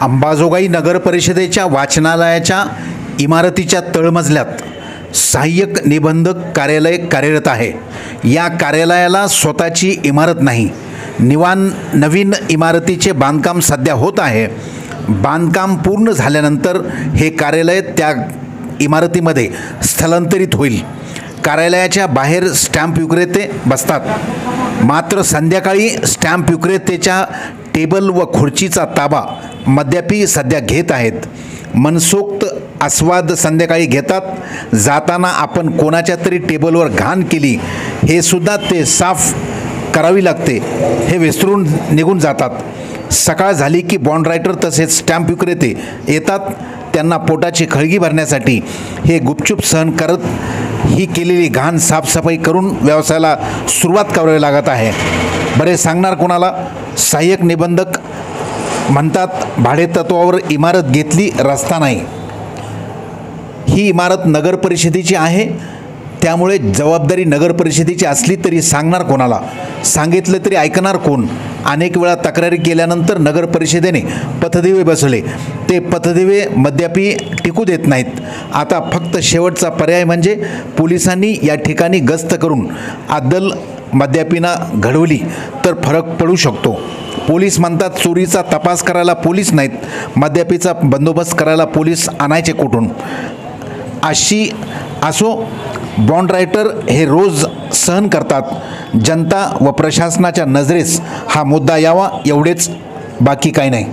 अंबाजोगाई नगर परिषदेच्या वाचनालयाच्या इमारतीच्या तळमजल्यात सहाय्यक निबंधक कार्यालय कार्यरत आहे। या कार्यालयाला स्वतःची इमारत नाही। नवीन इमारतीचे बांधकाम सध्या होत आहे। बांधकाम पूर्ण झाल्यानंतर हे कार्यालय त्या इमारतीमध्ये स्थलांतरित होईल। कार्यालयाच्या बाहेर स्टॅम्प विक्रेते बसतात, मात्र संध्याकाळी स्टॅम्प विक्रेतेच्या टेबल व खुर्चीचा ताबा मद्यापी सध्या घेत आहेत। मनसोक्त आस्वाद संध्याकाळी घेतात। जाताना आपण कोणाच्या तरी टेबलवर घाण केली हे सुद्धा ते साफ करावी लागते हे विसरून निघून जातात। सकाळ झाली की बॉन्ड रायटर तसेच स्टॅम्प विक्रेते येतात। त्यांना पोटाची खळगी भरण्यासाठी हे गुपचूप सहन करत ही केलेली घाण साफसफाई करून व्यवसायाला सुरुवात करावी लागत आहे। बरे सांगणार कोणाला? सहाय्यक निबंधक म्हणतात भाडेतत्वावर इमारत घेतली, रस्ता नाही। ही इमारत नगर परिषदेची आहे, त्यामुळे जबाबदारी नगर परिषदेची असली तरी सांगणार कोणाला? सांगितलं तरी ऐकणार कोण? अनेक वेळा तक्रारी केल्यानंतर नगर परिषदेने पथदिवे बसवले, ते पथदिवे मद्यापी टिकू देत नाहीत। आता फक्त शेवटचा पर्याय म्हणजे पोलिसांनी या ठिकाणी गस्त करून अद्दल मद्यापीना घडवली तर फरक पडू शकतो। पोलीस म्हणतात चोरीचा तपास करायला पोलीस नाहीत, मद्यापीचा बंदोबस्त करायला पोलीस आणायचे कुठून? असो, बॉन्ड रायटर हे रोज सहन करतात। जनता व प्रशासनाच्या नजरेस हा मुद्दा यावा एवढेच, बाकी काही नाही।